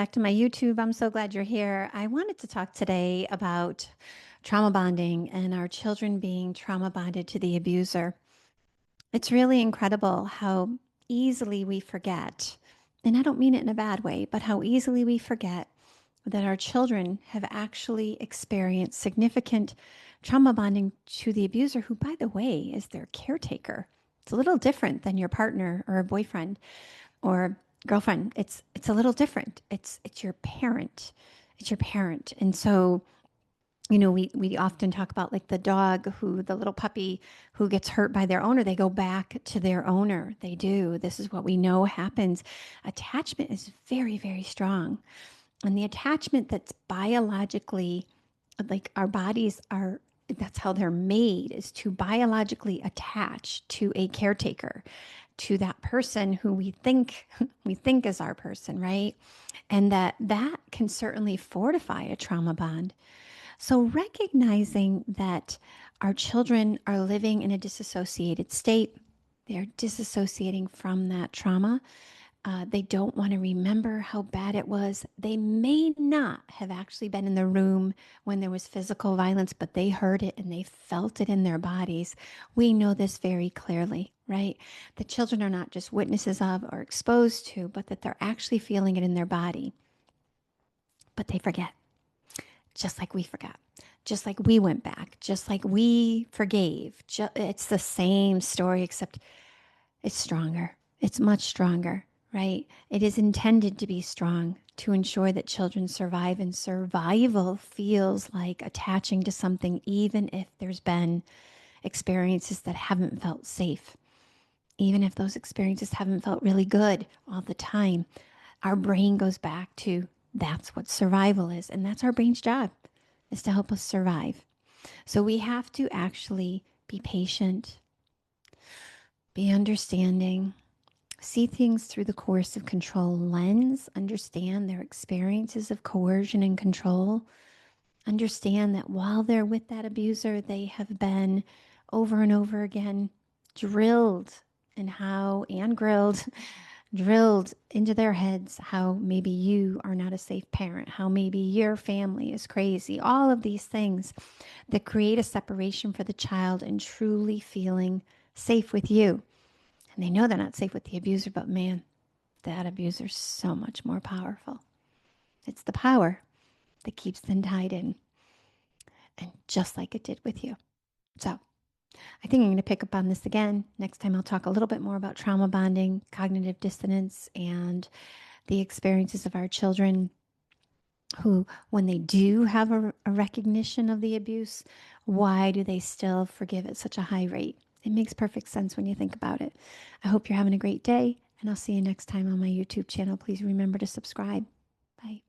back to my YouTube. I'm so glad you're here. I wanted to talk today about trauma bonding and our children being trauma bonded to the abuser. It's really incredible how easily we forget, and I don't mean it in a bad way, but how easily we forget that our children have actually experienced significant trauma bonding to the abuser, who, by the way, is their caretaker. It's a little different than your partner or a boyfriend or girlfriend. It's a little different. It's your parent. It's your parent. And so, we often talk about like the dog who, the little puppy who gets hurt by their owner, they go back to their owner. They do. This is what we know happens. Attachment is very, very strong. And the attachment that's biologically, like our bodies are, that's how they're made, is to biologically attach to a caretaker, to that person who we think is our person, right? And that can certainly fortify a trauma bond. So recognizing that our children are living in a disassociated state, they're disassociating from that trauma. They don't want to remember how bad it was. They may not have actually been in the room when there was physical violence, but they heard it and they felt it in their bodies. We know this very clearly, right? The children are not just witnesses of or exposed to, but that they're actually feeling it in their body. But they forget, just like we forgot, just like we went back, just like we forgave. It's the same story, except it's stronger. It's much stronger, right? It is intended to be strong to ensure that children survive, and survival feels like attaching to something, even if there's been experiences that haven't felt safe, even if those experiences haven't felt really good all the time. Our brain goes back to that's what survival is, and that's our brain's job, is to help us survive. So we have to actually be patient, be understanding, see things through the coercive control lens, understand their experiences of coercion and control, understand that while they're with that abuser, they have been over and over again drilled in how, and grilled, drilled into their heads how maybe you are not a safe parent, how maybe your family is crazy, all of these things that create a separation for the child and truly feeling safe with you. And they know they're not safe with the abuser, but man, that abuser's so much more powerful. It's the power that keeps them tied in, and just like it did with you. So I think I'm going to pick up on this again. Next time I'll talk a little bit more about trauma bonding, cognitive dissonance, and the experiences of our children who, when they do have a recognition of the abuse, why do they still forgive at such a high rate? It makes perfect sense when you think about it. I hope you're having a great day, and I'll see you next time on my YouTube channel. Please remember to subscribe. Bye.